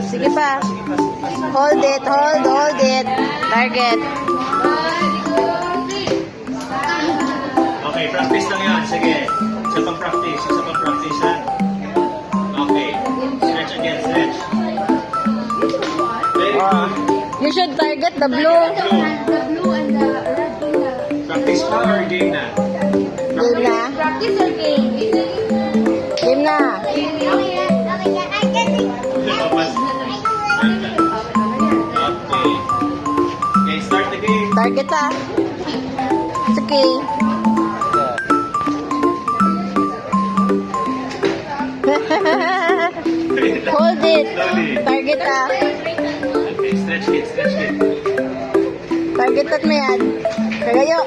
Sige pa. Hold it, hold it. Target. Okay, practice lang yan. Sige. Isa pang practice. Ha? Okay. Stretch again, stretch. Very good. You should target the blue. Practice pa or game na? Game na. Practice or game? Game na. Papas. Okay. Okay, start the game. Target ah. Sige. Hold it. Slowly. Target ah. Okay, stretch it. Targetan mo yan. Kagayo.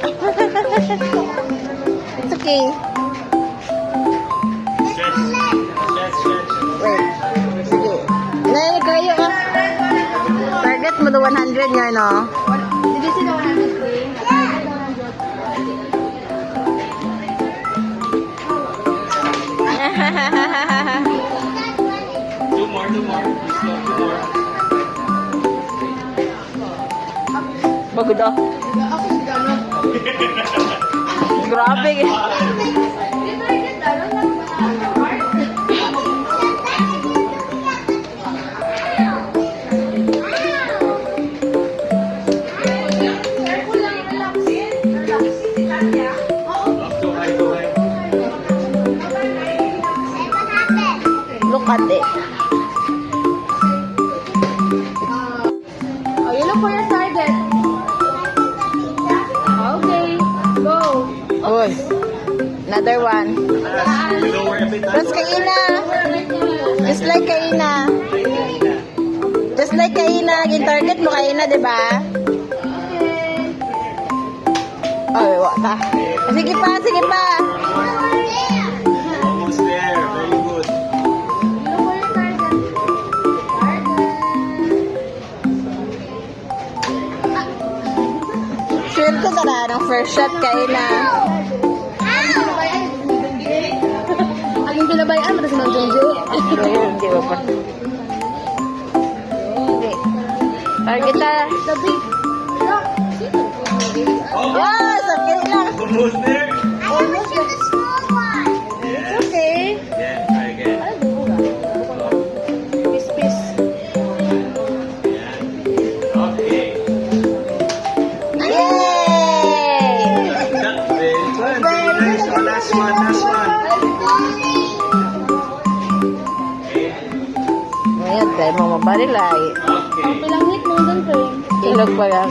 It's okay. Stretch. Wait. Sige. Nay, kagayo ah. Target mo the 100 nga, no? Did you see the 100 game? Two more. Please go, two more. Bagod ah. Ako si Gano. Grabe. Too high. Look at it. Oh, you look for your target. Okay, go. Uy. Another one. You lower a bit. Tapos kay Ina. Just like kay Ina. Just like kay Ina. Naging target mo kay Ina, diba? Ay, wala. Sige pa. Almost there. Very good. You look for your target. Sure ko ka na ng first shot kay Ina. Aging pinabayaan mo na si Mang Junju. Hindi ba pa? Target na. The big rock. Wow, sakit lang. Almost there. Okay. Yeah, try again. Peace. Yeah. Okay. Yay! Very nice. Oh, last one. Okay. Ngayon, tayo mo mabarilay. Okay. Ang pilangit mo doon, Frame. Ilog pa lang.